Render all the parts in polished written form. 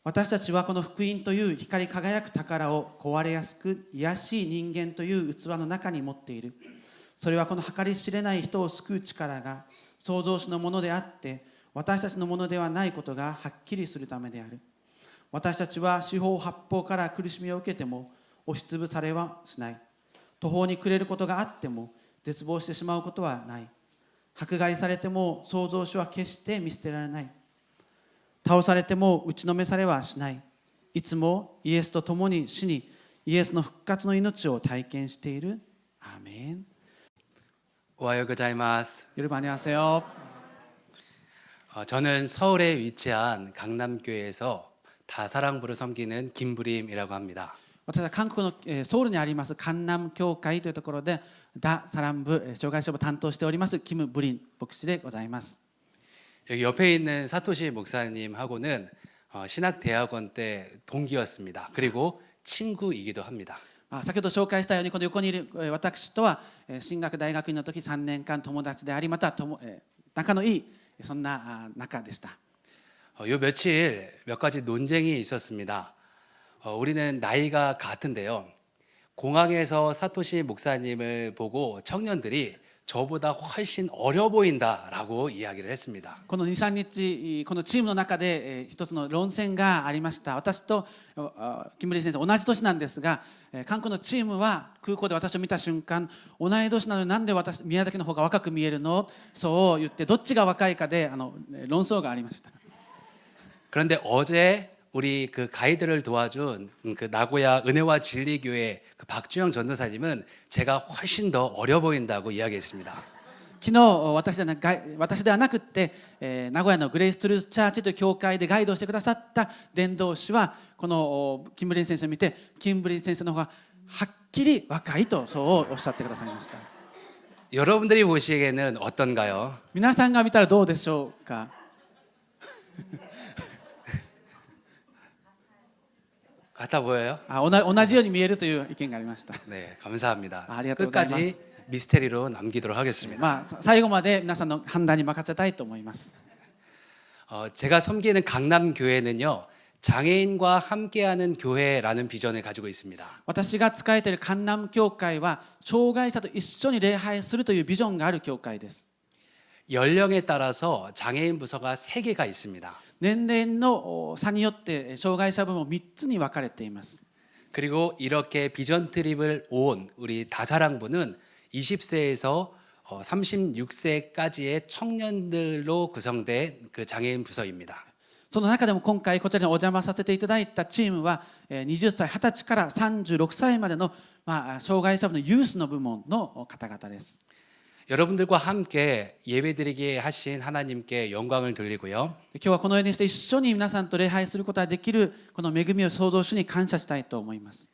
私たちはこの福音という光り輝く宝を壊れやすく卑しい人間という器の中に持っている。それはこの計り知れない人を救う力が創造主のものであって私たちのものではないことがはっきりするためである。私たちは四方八方から苦しみを受けても押しつぶされはしない。途方に暮れることがあっても絶望してしまうことはない。迫害されても創造主は決して見捨てられない。倒されても打ちのめされはしない。いつもイエスと共に死にイエスの復活の命を体験している。アーメン。 오하요고자이마스. 여러분 안녕하세요. 저는 서울에 위치한 강남교회에서 다사랑부를 섬기는 김부림이라고 합니다. 私は韓国のソウルにありますカンナム教会というところでダ・サラン部障害者を担当しておりますキム・ブリン牧師でございます。 여기 옆에 있는 사토시 목사님하고는 신학대학원 때 동기였습니다. 그리고 친구이기도 합니다. 先ほど紹介したようにこの横にいる私とは進学大学院の時3年間友達でありまた仲のいいそんな仲でした。 요 며칠 몇 가지 논쟁이 있었습니다. 우리는 나이가 같은데요. 공항에서 사토시 목사님을 보고 청년들이 저보다 훨씬 어려 보인다라고 이야기를 했습니다. この 2,3 日このチームの中で一つの論戦がありました。私とキムリー先生同じ年なんですが韓国のチームは空港で私を見た瞬間同い年なのになんで宮崎の方が若く見えるのそう言ってどっちが若いかで論争がありました。 그런데 어제 우리 그 가이드를 도와준 그 나고야 은혜와 진리교회 그 박주영 전도사님은 제가 훨씬 더 어려 보인다고 이야기했습니다. 昨日私ではなくって名古屋のグレイストゥルースチャーチという教会でガイドをしてくださった伝道師はこのキムブリン先生を見てキムブリン先生の方がはっきり若いとそうおっしゃってくださいました。 여러분들이 보시기에는 어떤가요? 皆さんが見たらどうでしょうか。 같아 보여요? 同じように見えるという意見がありました。 네, 감사합니다. ありがとうございます。 끝까지 미스테리로 남기도록 하겠습니다. 最後まで皆さんの判断に任せたいと思います。 제가 섬기는 강남 교회는요. 장애인과 함께하는 교회라는 비전을 가지고 있습니다. 私が仕えているカンナム教会は障害者と一緒に礼拝するというビジョンがある教会です。 연령에 따라서 장애인 부서가 3개가 있습니다. 年齢の差によって障害者部門3つに分かれています。 그리고 이렇게 비전 트립을 온 우리 다사랑부는 20세에서 36세까지의 청년들로 구성된 그 장애인 부서입니다. その中でも今回こちらにお邪魔させていただいたチームは20歳、20歳から36歳までの障害者部のユースの部門の方々です。 여러분들과 함께 예배드리게 하신 하나님께 영광을 돌리고요. 今日はこのようにして一緒に皆さんと礼拝することができるこの恵みを創造主に感謝したいと思います。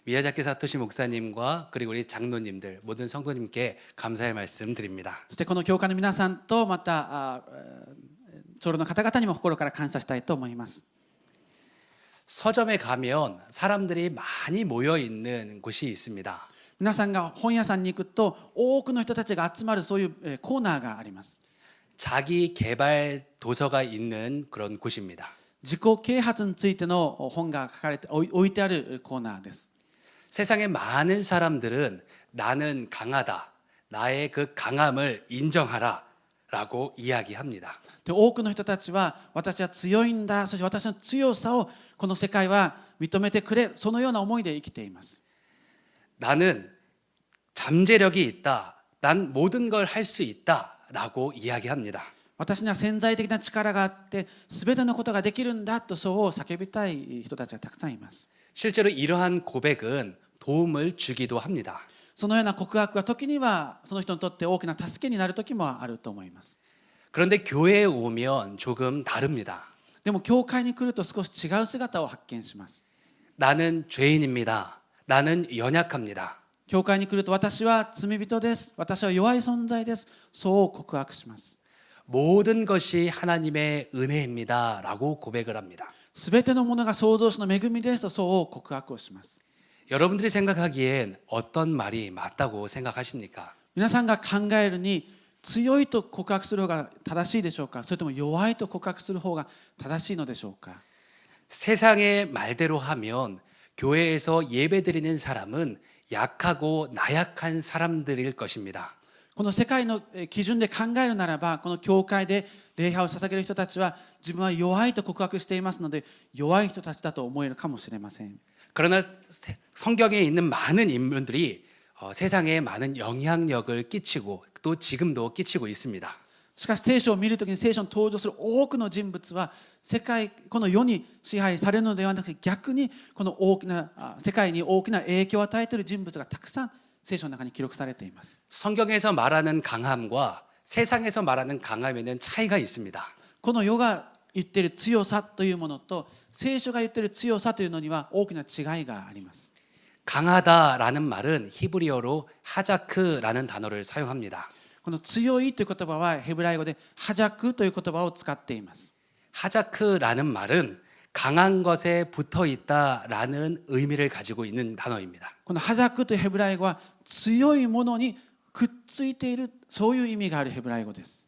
미야자키 사토시 목사님과 그리고 우리 장로님들 모든 성도님께 감사의 말씀 드립니다. そしてこの教会の皆さんとまた長老の方々にも心から感謝したいと思います。 서점에 가면 사람들이 많이 모여 있는 곳이 있습니다. 皆さんが本屋さんに行くと多くの人たちが集まるそういうコーナーがあります。 자기 개발 도서가 있는 그런 곳입니다. 自己啓発についての本が書かれて置いてあるコーナーです。 세상의 많은 사람들은 나는 강하다. 나의 그 강함을 인정하라. 라고 이야기합니다. で多くの人たちは私は強いんだ、そして私の強さをこの世界は認めてくれ、そのような思いで生きています。 나는 잠재력이 있다. 난 모든 걸 할 수 있다. 라고 이야기합니다. 私には潜在的な力があって全てのことができるんだとそう叫びたい人たちがたくさんいます。 실제로 이러한 고백은 도움을 주기도 합니다. そのような告白は時にはその人にとって大きな助けになる時もあると思います。 그런데 교회에 오면 조금 다릅니다. でも教会に来ると少し違う姿を発見します。 나는 죄인입니다. 나는 연약합니다. 教会に来ると私は罪人です。私は弱い存在です。そう告白します。 모든 것이 하나님의 은혜입니다. 라고 고백을 합니다. すべてのものが創造主の恵みですとそう告白をします。 여러분들이 생각하기엔 어떤 말이 맞다고 생각하십니까? 皆さんが考えるに強いと告白する方が正しいでしょうか、それとも弱いと告白する方が正しいのでしょうか。 세상의 말대로 하면 교회에서 예배드리는 사람은 약하고 나약한 사람들일 것입니다. この世界の基準で考えるならば、この教会で礼拝を捧げる人たちは自分は弱いと告白していますので、弱い人たちだと思えるかもしれません。 그러나 성경에 있는 많은 인물들이 세상에 많은 영향력을 끼치고 또 지금도 끼치고 있습니다. しかし聖書を見るときに聖書に登場する多くの人物はこの世に支配されるのではなくて、逆にこの世界に大きな影響を与えている人物がたくさん聖書の中に記録されています。 성경에서 말하는 강함과 세상에서 말하는 강함에는 차이가 있습니다. この世が言っている強さというものと聖書が言っている強さというのには大きな違いがあります。 강하다라는 말은 히브리어로 하자크라는 단어를 사용합니다. この強いという言葉はヘブライ語でハジャクという言葉を使っています。 하자크라는 말은 강한 것에 붙어 있다라는 의미를 가지고 있는 단어입니다. このハジャクというヘブライ語は強いものにくっついている、そういう意味があるヘブライ語です。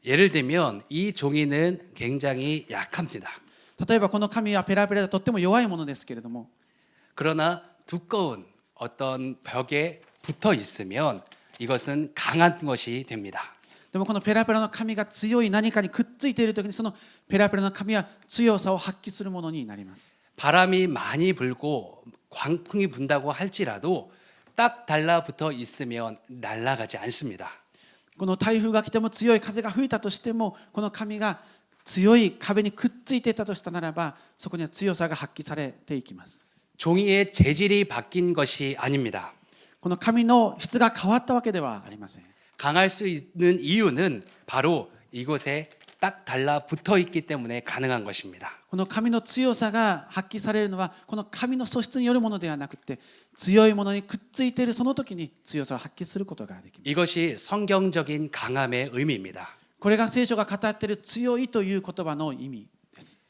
예를 들면 이 종이는 굉장히 약합니다. 例えばこの紙はペラペラでとっても弱いものですけれども、 그러나 두꺼운 어떤 벽에 붙어 있으면 이것은 강한 것이 됩니다. でもこのペラペラの紙が強い何かにくっついているときに、そのペラペラの紙は強さを発揮するものになります。 바람이 많이 불고 광풍이 분다고 할지라도 딱 달라붙어 있으면 날아가지 않습니다. この台風が来ても強い風が吹いたとしても、この紙が強い壁にくっついていたとしたならば、そこには強さが発揮されていきます。 종이의 재질이 바뀐 것이 아닙니다. この紙の質が変わったわけではありません。 강할 수 있는 이유는 바로 이곳에 딱 달라붙어 있기 때문에 가능한 것입니다. この紙の強さが発揮されるのは、この紙の素質によるものではなくて、強いものにくっついているその時に強さを発揮することができます。 이것이 성경적인 강함의 의미입니다. これが聖書が語っている強いという言葉の意味です。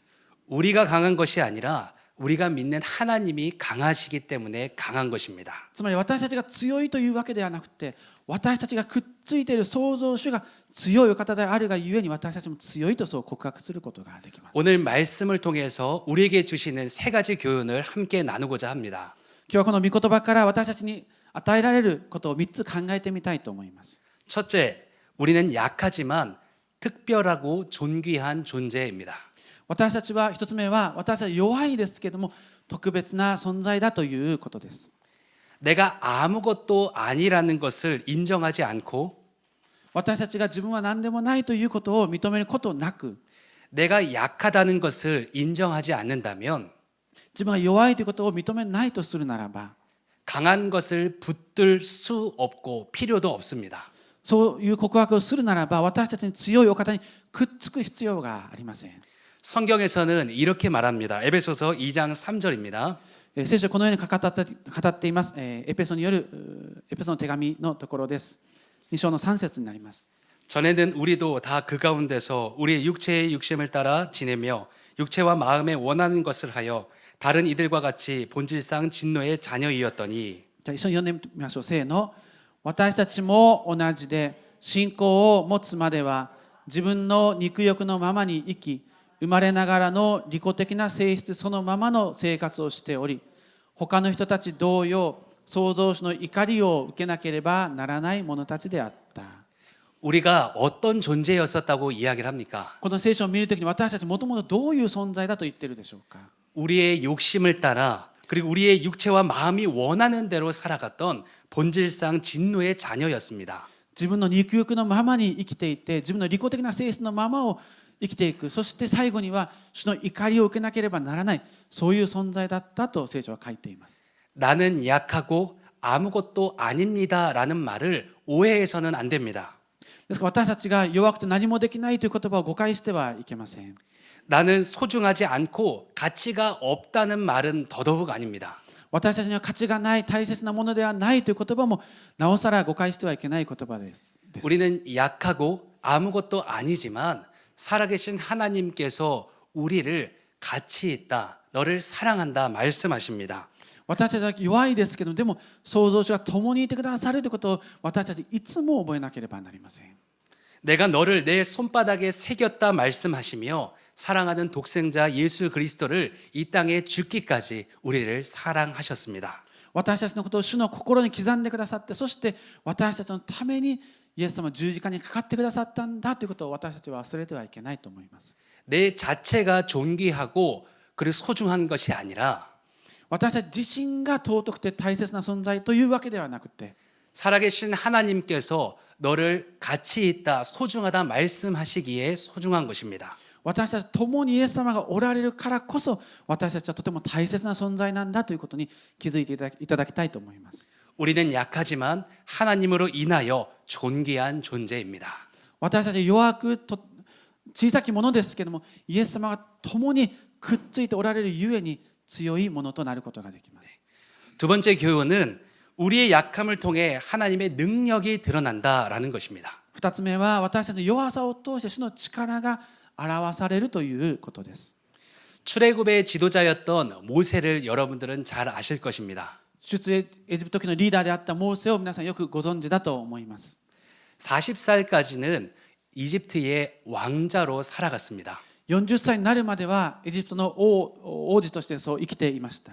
우리가 강한 것이 아니라 우리가 믿는 하나님이 강하시기 때문에 강한 것입니다. つまり私たちが強いというわけではなくて、私たちがくっついている創造主が強いお方であるがゆえに、私たちも強いとそう告白することができます。 오늘 말씀을 통해서 우리에게 주시는 세 가지 교훈을 함께 나누고자 합니다. 今日はこの御言葉から私たちに与えられることを3つ考えてみたいと思います。 첫째, 우리는 약하지만 특별하고 존귀한 존재입니다. 私たちは1つ目は、私たちは弱いですけども特別な存在だということです。 내가 아무것도 아니라는 것을 인정하지 않고 私たちが自分は何でもないということを認めることなく、 내가 약하다는 것을 인정하지 않는다면 自分が弱いということを認めないとするならば、 강한 것을 붙들 수 없고 필요도 없습니다. そういう告白をするならば、私たちに強いお方にくっつく必要がありません。 성경에서는 이렇게 말합니다. 에베소서 2장 3절입니다. 聖書はこのように語っています。エペソによるエペソの手紙のところです。2章の3節になります。 전에는 우리도 다 그 가운데서 우리의 육체의 욕심을 따라 지내며 육체와 마음에 원하는 것을 하여 다른 이들과 같이 본질상 진노의 자녀이었더니. じゃあ一緒に読んでみましょう。せーの。私たちも同じで、信仰を持つまでは自分の肉欲のままに生き、生まれながらの利己的な性質そのままの生活をしており、他の人たち同様、創造主の怒りを受けなければならない者たちであった。 우리가 어떤 존재였었다고 이야기를 합니까? この聖書を見るときに、私たちもともとどういう存在だと言っているでしょうか。 우리의 욕심을 따라 그리고 우리의 육체와 마음이 원하는 대로 살아갔던 본질상 진노의 자녀였습니다. 自分の肉欲のままに生きていて、自分の利己的な性質のままを生きていく。そして最後には主の怒りを受けなければならない、そういう存在だったと聖書は書いています。 나는 약하고 아무것도 아닙니다라는 말을 오해해서는 안 됩니다. ですから私たちが弱くて何もできないという言葉を誤解してはいけません。 나는 소중하지 않고 가치가 없다는 말은 더더욱 아닙니다. 私たちには価値がない、大切なものではないという言葉もなおさら誤解してはいけない言葉です。 우리는 약하고 아무것도 아니지만 살아계신 하나님께서 우리를 가치 있다, 너를 사랑한다 말씀하십니다. 私たちは弱いですけど、でも創造主が共にいてくださるということを私たちいつも覚えなければなりません。 내가 너를 내 손바닥에 새겼다 말씀하시며 사랑하는 독생자 예수 그리스도를 이 땅에 죽기까지 우리를 사랑하셨습니다. 私たちのことを主の心に刻んでくださって、そして私たちのためにイエス様十字架にかかってくださったんだということを私たちは忘れてはいけないと思います。 내 자체가 존귀하고 그리고 소중한 것이 아니라 私たち自身が尊くて大切な存在というわけではなくて、 살아계신 하나님께서 너를 가치 있다, 소중하다 말씀하시기에 소중한 것입니다. 私たちと共にイエス様がおられるからこそ、私たちはとても大切な存在なんだということに気づいていただきたいと思います。 우리는 약하지만 하나님으로 인하여 존귀한 존재입니다. 私たち弱くと小さきものですけれども、イエス様が共にくっついておられるゆえに強いものとなることができます。 두 번째 교훈은 우리의 약함을 통해 하나님의 능력이 드러난다라는 것입니다. 2つ目は、私たちの弱さを通して主の力が表されるということです。 출애굽의 지도자였던 모세를 여러분들은 잘 아실 것입니다. 出エジプト記のリーダーであったモーセを皆さんよくご存知だと思います。 40살까지는 이집트의 왕자로 살아갔습니다. 40歳になるまではエジプトの王子としてそう生きていました。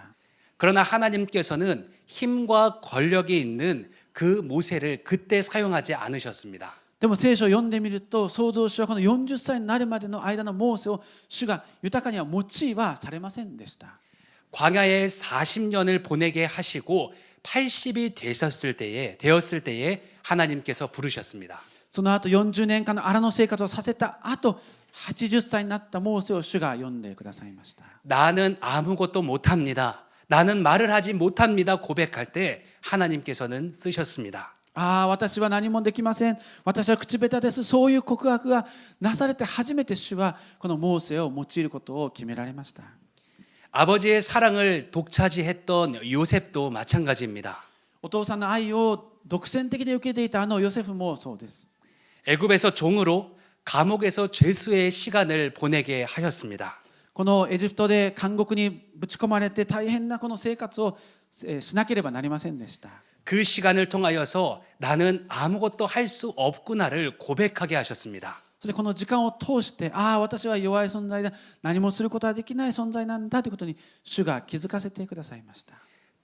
그러나 하나님께서는 힘과 권력이 있는 그 모세를 그때 사용하지 않으셨습니다. でも聖書を読んでみると、創造主はこの40歳になるまでの間のモーセを主が豊かには用いはされませんでした。 광야에 40년을 보내게 하시고 80이 되었을 때에 하나님께서 부르셨습니다. その後40年間の荒野生活をさせた後、80歳になったモーセを主が呼んでくださいました。 나는 아무것도 못합니다. 나는 말을 하지 못합니다. 고백할 때 하나님께서는 쓰셨습니다. 私は何もできません。私は口下手です。そういう告白がなされて初めて主はこのモーセを用いることを決められました。 아버지의 사랑을 독차지했던 요셉도 마찬가지입니다. お父さんの愛を独占的に受けていたヨセフもそうです。 애굽에서 종으로 감옥에서 죄수의 시간을 보내게 하셨습니다. このエジプトで監獄にぶち込まれて大変なこの生活をしなければなりませんでした。 그 시간을 통하여서 나는 아무것도 할 수 없구나를 고백하게 하셨습니다. そしてこの時間を通して、私は弱い存在だ、何もすることはできない存在なんだということに主が気づかせてくださいました。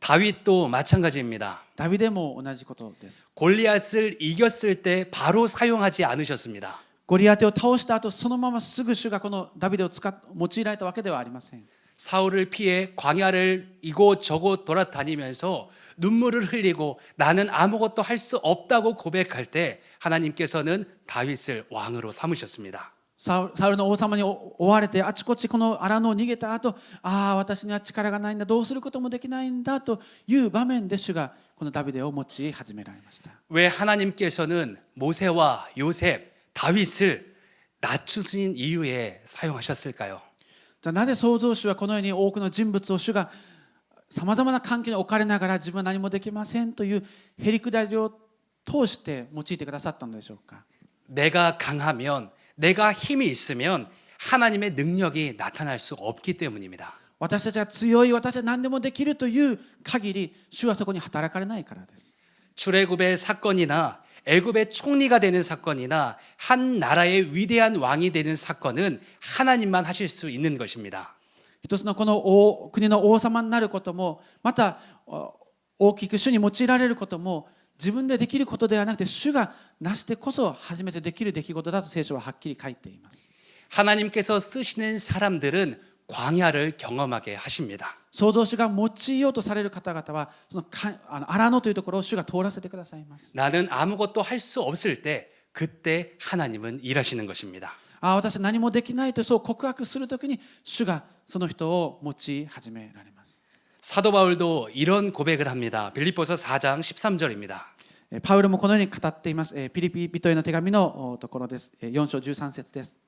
다윗도 마찬가지입니다. ダビデも同じことです。 골리앗을 이겼을 때 바로 사용하지 않으셨습니다. ゴリアテを倒した後、そのまますぐ主がこのダビデを用いられたわけではありません。 사울을 피해 광야를 이곳저곳 돌아다니면서 눈물을 흘리고 나는 아무것도 할 수 없다고 고백할 때 하나님께서는 다윗을 왕으로 삼으셨습니다. サウルの王様に追われてあちこちこの荒野を逃げた後、私には力がないんだ、どうすることもできないんだという場面で主がこのダビデを用い始められました。 왜 하나님께서는 모세와 요셉, 다윗을 낮추신 이유에 사용하셨을까요? じゃあなぜ創造主はこのように多くの人物を主がさまざまな環境に置かれながら自分は何もできませんというへりくだりを通して用いてくださったのでしょうか。 내가 강하면 내가 힘이 있으면 하나님의 능력이 나타날 수 없기 때문입니다. 私たちが強い、私は何でもできるという限り主はそこに働かれないからです。 출애굽의 사건이나 애굽의 총리가 되는 사건이나 한 나라의 위대한 왕이 되는 사건은 하나님만 하실 수 있는 것입니다. 一つのこの国の王様になることも、また大きく主に用いられることも自分でできることではなくて、主がなしてこそ初めてできる出来事だと聖書ははっきり書いています。 하나님께서 쓰시는 사람들은 광야를 경험하게 하십니다. 創造主が用いようとされる方々はその荒野というところを主が通らせてくださいます。 나는 아무것도 할 수 없을 때 그때 하나님은 일하시는 것입니다. 私は何もできないとそう告白するときに主がその人を用い始められます。 사도 바울도 이런 고백을 합니다. 빌립보서 4장 13절입니다. パウロもこのように語っています。ピリピ人への手紙のところです。4章13節です。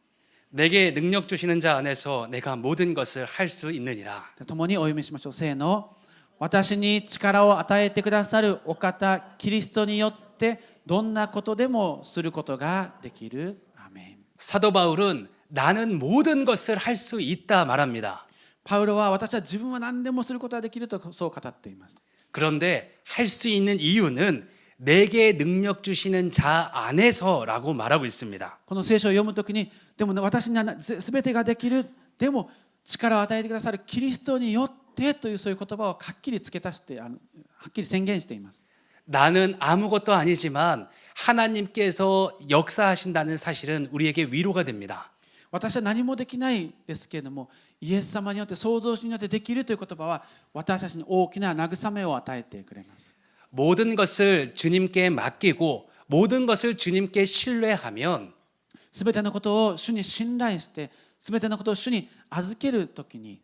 내게 능력 주시는 자 안에서 내가 모든 것을 할 수 있느니라. 共にお読みしましょう。せーの。私に力を与えてくださるお方キリストによってどんなことでもすることができる。アーメン。 사도 바울은 나는 모든 것을 할 수 있다 말합니다. パウロは私は自分は何でもすることができるとそう語っています。 그런데 할 수 있는 이유는 내게 능력 주시는 자 안에서라고 말하고 있습니다. この聖書を読むときに、でもね、私にはすべてができる、でも力を与えてくださるキリストによってというそういう言葉をはっきり付け足して、はっきり宣言しています。 나는 아무것도 아니지만 하나님께서 역사하신다는 사실은 우리에게 위로가 됩니다. 私は何もできないですけれども、イエス様によって創造主によってできるという言葉は私たちに大きな慰めを与えてくれます。 모든 것을 주님께 맡기고 모든 것을 주님께 신뢰하면 すべてのことを主に信頼して、すべてのことを主に預けるときに、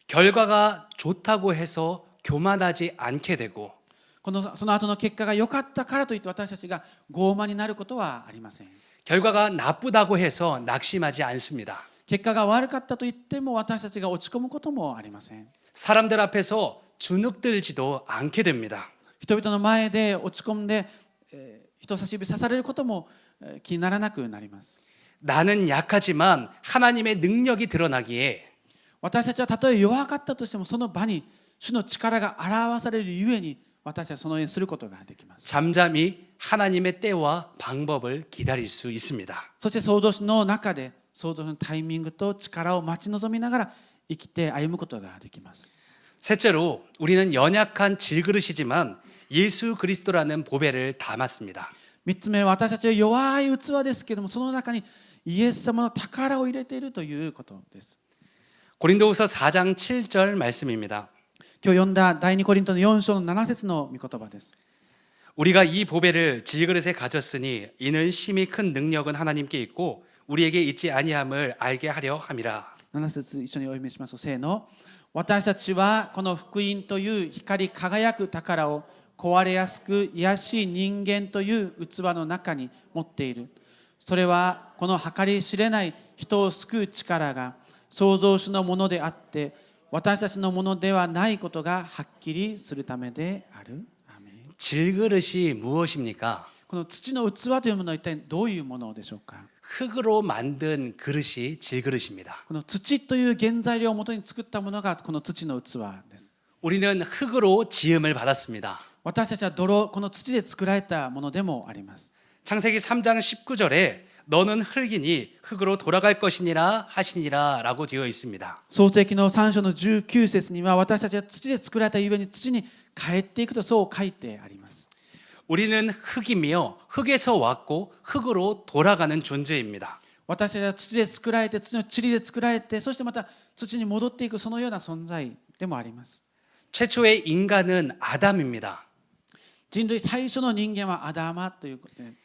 결과가 좋다고 해서 교만하지 않게 되고 その後の結果が良かったからといって私たちが傲慢になることはありません。 결과가 나쁘다고 해서 낙심하지 않습니다. 結果が悪かったと言っても私たちが落ち込むこともありません。 사람들 앞에서 주눅들지도 않게 됩니다. 人々の前で落ち込んで、人差し指刺されることも気にならなくなります。 나는 약하지만 하나님의 능력이 드러나기에 私たちはたとえ弱かったとしてもその場に主の力が表されるゆえに私たちはそのようにすることができます。 잠잠히 하나님의 때와 방법을 기다릴 수 있습니다. そして創造主の中で創造主のタイミングと力を待ち望みながら生きて歩むことができます。 셋째로 우리는 연약한 질그릇이지만 예수 그리스도라는 보배를 담았습니다. 3つ目は私たちは弱い器ですけれどもその中にイエス様の宝を入れているということです。 고린도후서 4장 7절 말씀입니다. 今日読んだ第2コリントの4章の7節の御言葉です。 우리가 이 보배를 질그릇에 가졌으니 이는 심히 큰 능력은 하나님께 있고 우리에게 있지 아니함을 알게 하려 함이라. 7節一緒にお読みしますと、せーの。私たちはこの福音という光り輝く宝を壊れやすく卑しい人間という器の中に持っている。それはこの計り知れない人を救う力が創造主のものであって私たちのものではないことがはっきりするためである。アーメン。 질그릇이 무엇입니까? この土の器というものは一体どういうものでしょうか。 흙으로 만든 그릇이 질그릇입니다. この土という原材料をもとに作ったものがこの土の器です。 우리는 흙으로 지음을 받았습니다. 私たちは泥、この土で作られたものでもあります。 창세기 3장 19절에 너는 흙이니 흙으로 돌아갈 것이니라 하시니라 라고 되어 있습니다. 創世記の3章の19節には私たちは土で作られたゆえに土に帰っていくとそう書いてあります。 우리는 흙이며 흙에서 왔고 흙으로 돌아가는 존재입니다. 私たちは土で作られて土の塵で作られてそしてまた土に戻っていくそのような存在でもあります。 최초의 인간은 아담입니다. 人類最初の人間はアダマという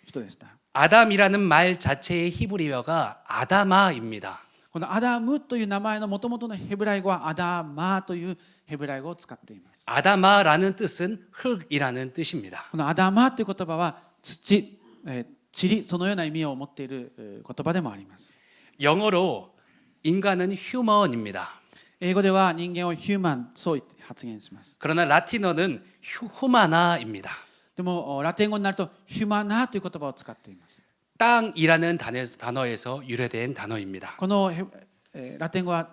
人でした。 아담이라는 말 자체의 히브리어가 아다마입니다. このアダムという名前の元々のヘブライ語はアダマというヘブライ語を使っています。 아다마라는 뜻은 흙이라는 뜻입니다. このアダマという言葉は土、塵そのような意味を持っている言葉でもあります。 영어로 인간은 휴먼입니다. 英語では人間をヒューマンそう発言します。 그러나 라틴어는 후마나입니다. でもラテン語になるとヒュマナという言葉を使っています。 땅이라는 단어에서 유래된 단어입니다. このラテン語は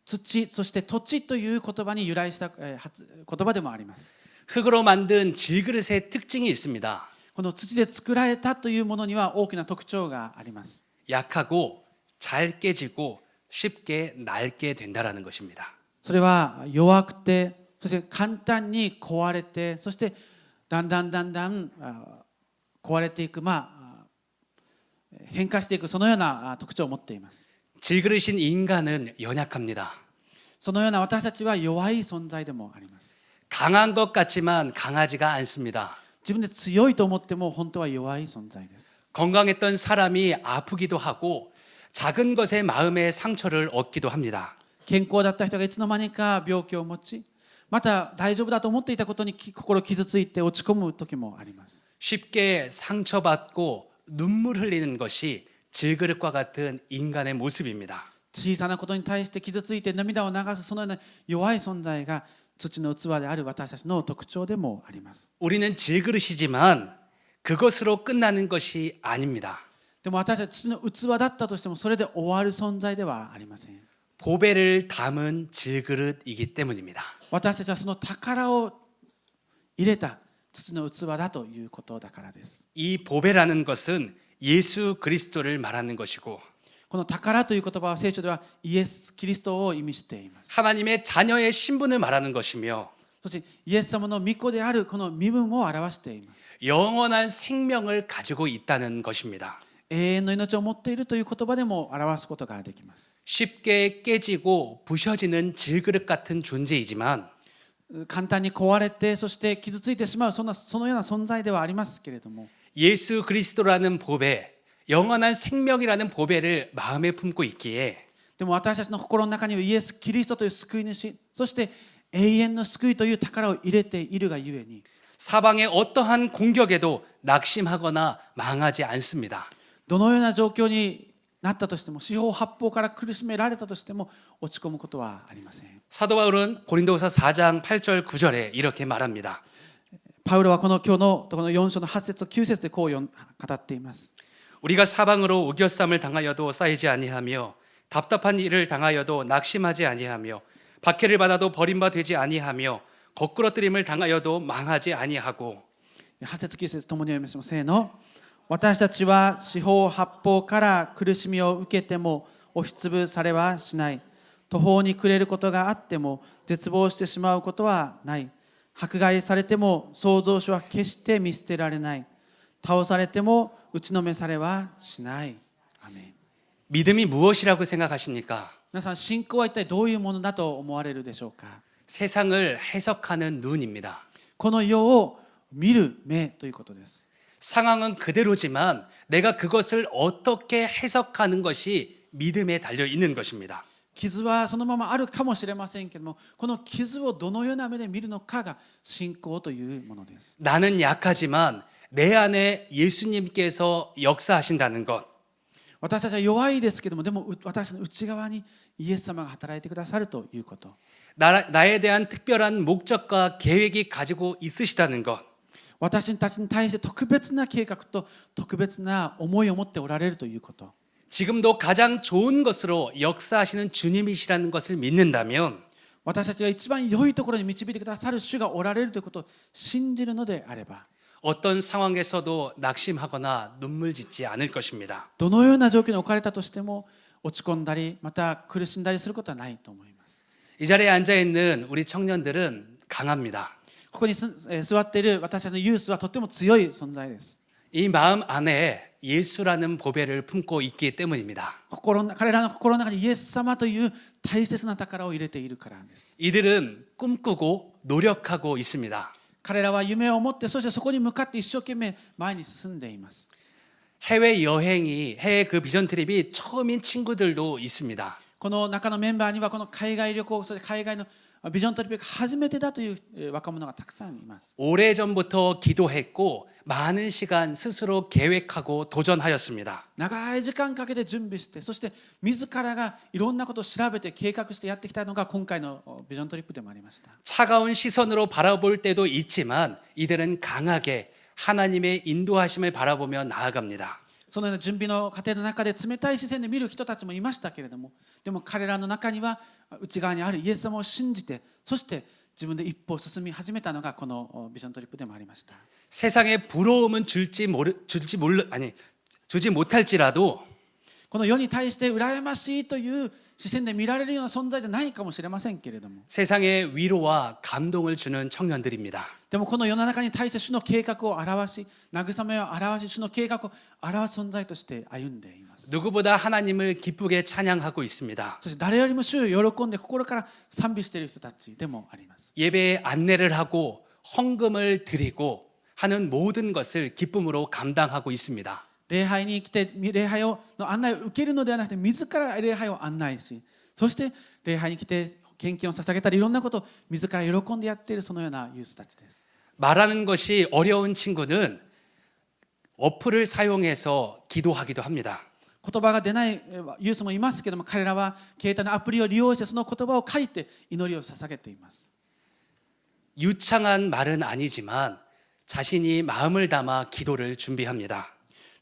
土そして土地という言葉に由来した言葉でもあります。 흙으로 만든 질그릇의 특징이 있습니다. この土で作られたというものには大きな特徴があります。 약하고 잘 깨지고 쉽게 낡게 된다라는 것입니다. それは弱くてそして簡単に壊れてそしてだんだん壊れていく、変化していくそのような特徴を持っています。 질그릇인 인간은 연약합니다. そのような私たちは弱い存在でもあります。 강한 것 같지만 강하지가 않습니다. 自分で強いと思っても本当は弱い存在です。 건강했던 사람이 아프기도 하고 작은 것에 마음의 상처를 얻기도 합니다. 健康だった人がいつの間にか病気を持ちまた大丈夫だと思っていたことに心傷ついて落ち込む時もあります。 쉽게 상처받고 눈물 흘리는 것이 질그릇과 같은 인간의 모습입니다. 小さなことに対して傷ついて涙を流すそのような弱い存在が土の器である私たちの特徴でもあります。 우리는 질그릇이지만 그것으로 끝나는 것이 아닙니다. でも私たち土の器だったとしてもそれで終わる存在ではありません。 보배를 담은 질그릇이기 때문입니다. 私たちはその宝を入れた土の器だということだからです。 이 보배라는 것은 예수 그리스도를 말하는 것이고 この宝という言葉は聖書ではイエス・キリストを意味しています。 하나님의 자녀의 신분을 말하는 것이며 そしてイエス様の御子であるこの身分を表しています。 영원한 생명을 가지고 있다는 것입니다. 永遠の命を持っているという言葉でも表すことができます。 쉽게 깨지고 부셔지는 질그릇 같은 존재이지만 簡単に壊れてそして傷ついてしまうそのような存在ではありますけれども、 예수 그리스도라는 보배, 영원한 생명이라는 보배를 마음에 품고 있기에 でも私たちの心の中にはイエス・キリストという救い主、そして永遠の救いという宝を入れているがゆえに、 사방의 어떠한 공격에도 낙심하거나 망하지 않습니다. どのような状況になったとしても、四方八方から苦しめられたとしても落ち込むことはありません。 사도 바울은 고린도후서 4장 8절 9절에 이렇게 말합니다. パウロはこの今日のこの4章の8節と9節でこう語っています。 우리가 사방으로 우겨쌈을 당하여도 쌓이지 아니하며 답답한 일을 당하여도 낙심하지 아니하며 박해를 받아도 버림바 되지 아니하며 거꾸러뜨림을 당하여도 망하지 아니하고 8節9節ともに読みます。せーの。私たちは四方八方から苦しみを受けても押しつぶされはしない。途方に暮れることがあっても絶望してしまうことはない。迫害されても創造主は決して見捨てられない。倒されても打ちのめされはしない。アメン。 믿음이 무엇이라고 생각하십니까? 皆さん、信仰は一体どういうものだと思われるでしょうか。 세상을 해석하는 눈입니다. この世を見る目ということです。 상황은 그대로지만 내가 그것을 어떻게 해석하는 것이 믿음에 달려 있는 것입니다. 傷はそのままあるかもしれませんけども、この傷をどのような目で見るのかが信仰というものです。 나는 약하지만 내 안에 예수님께서 역사하신다는 것. 私たちは弱いですけども、でも私の内側にイエス様が働いてくださるということ。 나에 대한 특별한 목적과 계획이 가지고 있으시다는 것. 私たちに対して特別な計画と特別な思いを持っておられるということ。 지금도 가장 좋은 것으로 역사하시는 주님이시라는 것을 믿는다면 私たちが一番良いところに導いてくださる主がおられるということを信じるのであれば、 어떤 상황에서도 낙심하거나 눈물 짓지 않을 것입니다. どのような状況に置かれたとしても落ち込んだりまた苦しんだりすることはないと思います。 이 자리에 앉아 있는 우리 청년들은 강합니다. ここに座っている私たちのユースはとても強い存在です。 이 마음 안에 예수라는 보배를 품고 있기 때문입니다. 彼らの心の中にイエス様という大切な宝を入れているからです。 이들은 꿈꾸고 노력하고 있습니다. 彼らは夢を持って、そしてそこに向かって一生懸命前に進んでいます。 해외 그 비전 트립이 처음인 친구들도 있습니다. この中のメンバーにはこの海外旅行、そして海外のビジョントリップが初めてだという若者がたくさんいます。 오래전부터 기도했고 많은 시간 스스로 계획하고 도전하였습니다. 長い時間かけて準備して、そして自らがいろんなことを調べて計画してやってきたのが今回のビジョントリップでもありました。 차가운 시선으로 바라볼 때도 있지만 이들은 강하게 하나님의 인도하심을 바라보며 나아갑니다. そのような準備の過程の中で冷たい視線で見る人たちもいましたけれども、でも彼らの中には内側にあるイエス様を信じて、そして自分で一歩進み始めたのがこのビジョントリップでもありました。 세상에 부러움은 주지 못할지라도 この世に対して羨ましいという視線で見られるような存在じゃないかもしれませんけれども、 세상에 위로와 감동을 주는 청년들입니다. でもこの世の中に対して主の計画を表し、慰めを表し、主の計画を表す存在として歩んでいます。 누구보다 하나님을 기쁘게 찬양하고 있습니다. そして誰よりも主を喜んで心から賛美している人たちでもあります。 예배에 안내를 하고 헌금을 드리고 하는 모든 것을 기쁨으로 감당하고 있습니다. 礼拝に来て礼拝の案内を受けるのではなくて、自ら礼拝を案内し、そして礼拝に来て献金を捧げたりいろんなことを自ら喜んでやっている、そのようなユースたちです。 말하는 것이 어려운 친구는 어플을 사용해서 기도하기도 합니다. 言葉が出ないユースもいますけども、彼らは携帯のアプリを利用してその言葉を書いて祈りを捧げています。 유창한 말은 아니지만 자신이 마음을 담아 기도를 준비합니다.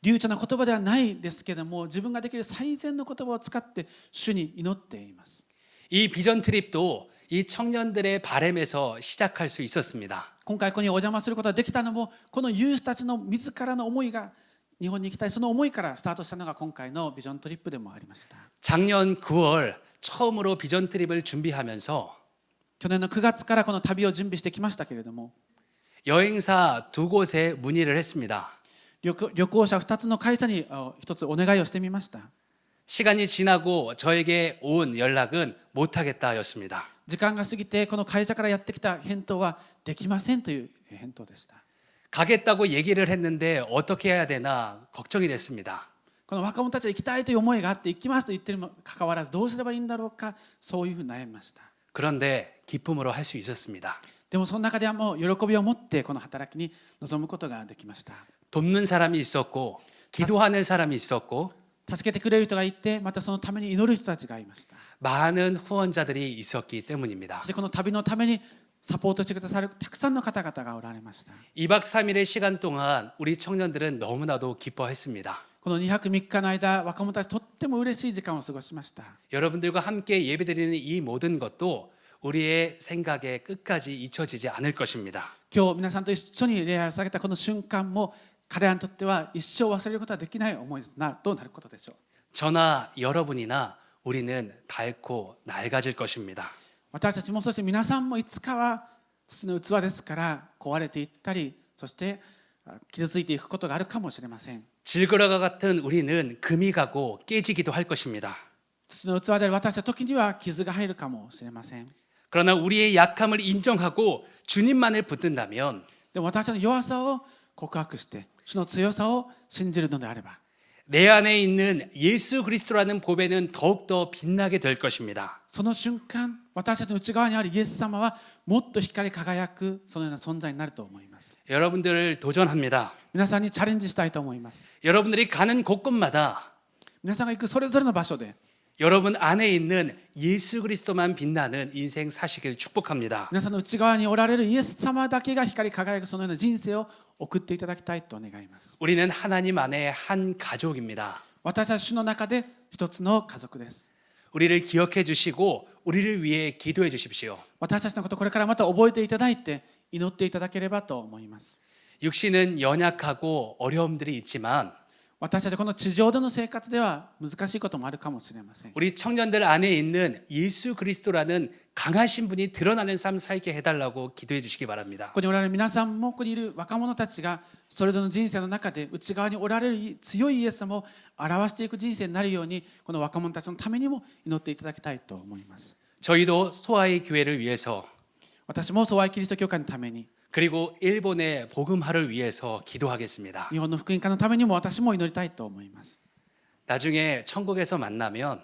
流暢な言葉ではないですけども、自分ができる最善の言葉を使って主に祈っています。 이 비전 트립도 이 청년들의 바램에서 시작할 수 있었습니다. 今回ここにお邪魔することができたのも、このユースたちの自らの思いが、日本に行きたいその思いからスタートしたのが今回のビジョントリップでもありました。 작년 9월 처음으로 비전 트립을 준비하면서 去年の9月からこの旅を準備してきましたけれども、 여행사 2곳에 문의를 했습니다. 旅行者2つの会社に1つお願いをしてみました。 시간이 지나고 저에게 온 연락은 못하겠다였습니다. 時間が過ぎてこの会社からやってきた返答はできませんという返答でした。 가겠다고 얘기를 했는데 어떻게 해야 되나 걱정이 됐습니다. この若者たちは行きたいという思いがあって行きますと言ってるにもかかわらずどうすればいいんだろうか、そういうふうに悩みました。 그런데 기쁨으로 할 수 있었습니다. でもその中ではもう喜びを持ってこの働きに臨むことができました。 돕는 사람이 있었고 기도하는 사람이 있었고 助けてくれる人がいて、またそのために祈る人たちがいました。 많은 후원자들이 있었기 때문입니다. そしてこの旅のためにサポートしてくださるたくさんの方々がおられました。 2박 3일의 시간 동안 우리 청년들은 너무나도 기뻐했습니다. この2泊3日の間、若者たちとっても嬉しい時間を過ごしました。 여러분들과 함께 예배드리는 이 모든 것도 우리의 생각에 끝까지 잊혀지지 않을 것입니다. 今日皆さんと一緒に礼拝を捧げたこの瞬間も彼らにとっては一生忘れることはできない思いとなることでしょう。 저나 여러분이나 우리는 닳고 낡아질 것입니다. 私たちもそして皆さんもいつかは土の器ですから壊れていったり、そして傷ついていくことがあるかもしれません。 질그러가 같은 우리는 금이 가고 깨지기도 할 것입니다. 土の器である私は時には傷が入るかもしれません。 그러나 우리의 약함을 인정하고 주님만을 붙든다면 でも私たちの弱さを告白して主の強さを信じるのであれば、 내 안에 있는 예수 그리스도라는 보배는 더욱더 빛나게 될 것입니다. その瞬間私たちの内側にあるイエス様はもっと光り輝くそのような存在になると思います。 여러분들을 도전합니다. 皆さんにチャレンジしたいと思います。 여러분들이 가는 곳곳마다 皆さんが行くそれぞれの場所で 여러분 안에 있는 예수 그리스도만 빛나는 인생 사시길 축복합니다. 皆さんの内側におられるイエス様だけが光り輝くそのような人生を送っていただきたいと願います。 우리는 하나님 안에 한 가족입니다. 私たち主の中で一つの家族です。 우리를 기억해 주시고 우리를 위해 기도해 주십시오. 私たちのことこれからまた覚えていただいて祈っていただければと思います。 육신은 연약하고 어려움들이 있지만 私たちこの地上での生活では難しいこともあるかもしれません。 우리 청년들 안에 있는 예수 그리스도라는 강하신 분이 드러나는 삶 살게 해달라고 기도해 주시기 바랍니다. ここにおられる皆さんもここにいる若者たちがそれぞれの人生の中で内側におられる強いイエス様を表していく人生になるようにこの若者たちのためにも祈っていただきたいと思います。 저희도 소아의 교회를 위해서 私もソワイキリスト教会のために 그리고 일본의 복음화를 위해서 기도하겠습니다. 日本の福音化のためにも私も祈りたいと思います。 나중에 천국에서 만나면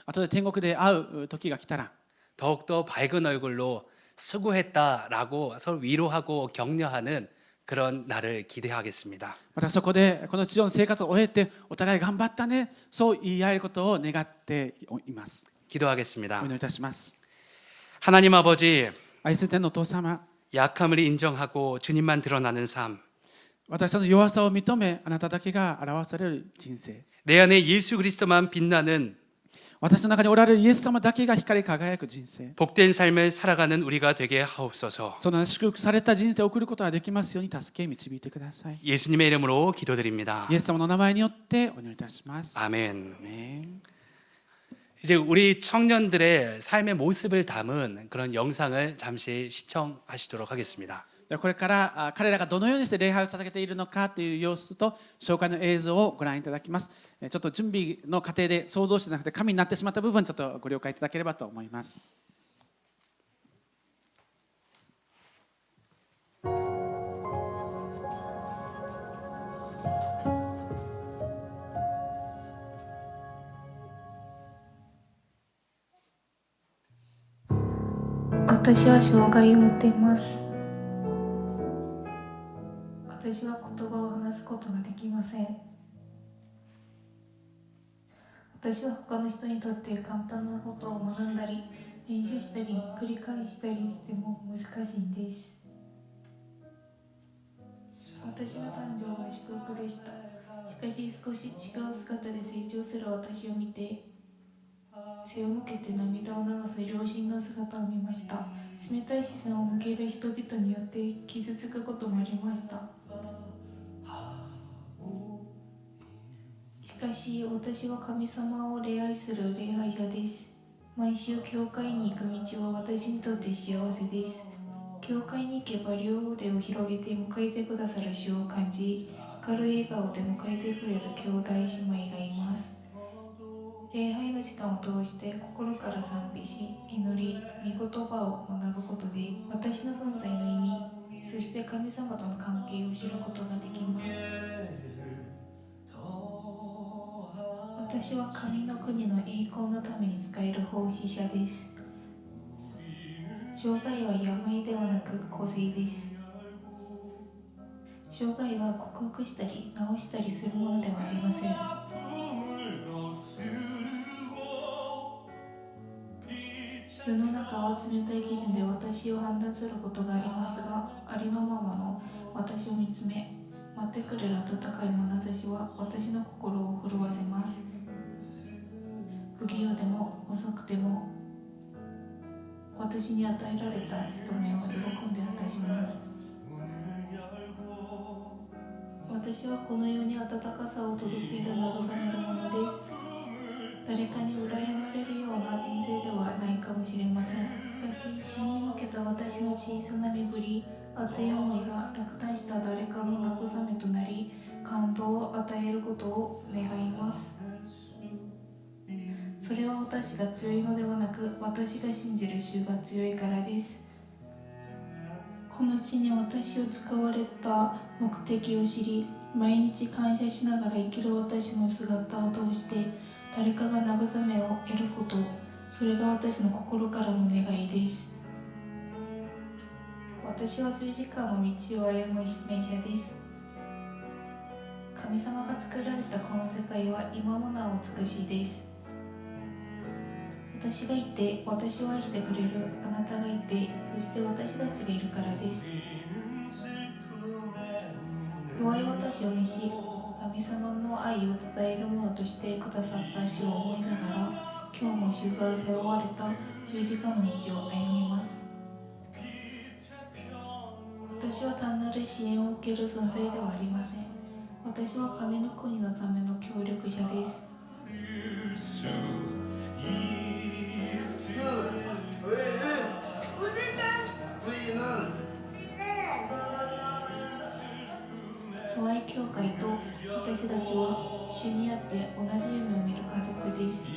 後で天国で会う時が来たら 더욱더 밝은 얼굴로 수고했다라고 서로 위로하고 격려하는 그런 날을 기대하겠습니다. またそこでこの地上の生活を終えてお互い頑張ったねそう言い合えることを願っています。 기도하겠습니다. お祈りいたします。 하나님 아버지, 愛する天のお父様、 약함을 인정하고 주님만 드러나는 삶, 私たちの弱さを認めあなただけが表される人生、 내 안에 예수 그리스도만 빛나는 私の中におられるイエス様だけが光り輝く人生、 복된 삶을 살아가는 우리가 되게 하옵소서. その祝福された人生を送ることができますように助け導いてください。 예수님의 이름으로 기도드립니다. イエス様の名前によってお祈りいたします。 아멘. アメン。 이제 우리 청년들의 삶의 모습을 담은 그런 영상을 잠시 시청하시도록 하겠습니다. ではこれから彼らがどのようにして礼拝を捧げているのかという様子と紹介の映像をご覧いただきます。ちょっと準備の過程で想像してなくて神になってしまった部分ちょっとご了解いただければと思います。私は障害を持っています。私は言葉を話すことができません。私は他の人にとって簡単なことを学んだり、練習したり、繰り返したりしても難しいんです。私の誕生は祝福でした。しかし少し違う姿で成長する私を見て、背を向けて涙を流す両親の姿を見ました。冷たい視線を向ける人々によって傷つくこともありました。しかし私は神様を礼拝する礼拝者です。毎週教会に行く道は私にとって幸せです。教会に行けば両腕を広げて迎えてくださる主を感じ、明るい笑顔で迎えてくれる兄弟姉妹がいます。礼拝の時間を通して心から賛美し、祈り、御言葉を学ぶことで私の存在の意味、そして神様との関係を知ることができます。私は神の国の栄光のために使える奉仕者です。障害は病ではなく個性です。障害は克服したり治したりするものではありません。世の中は冷たい基準で私を判断することがありますが、ありのままの私を見つめ、待ってくれる温かい眼差しは私の心を震わせます。不器用でも遅くても私に与えられた務めを喜んで果たします。私はこの世に温かさを届ける慰めるものです。誰かに羨まれるような人生ではないかもしれません。しかし主に向けた私の小さな身振り、熱い思いが落胆した誰かの慰めとなり、感動を与えることを願います。それは私が強いのではなく、私が信じる主が強いからです。この地に私を使われた目的を知り、毎日感謝しながら生きる私の姿を通して誰かが慰めを得ること、それが私の心からの願いです。私は十字架の道を歩む使命者です。神様が作られたこの世界は今もなお美しいです。私がいて、私を愛してくれるあなたがいて、そして私たちがいるからです。弱い私を召し、神様の愛を伝えるものとしてくださった主を思いながら、今日も主が背負われた十字架の道を歩みます。私は単なる支援を受ける存在ではありません。私は神の国のための協力者です。疎愛教会と私たちは主にあって同じ夢を見る家族です。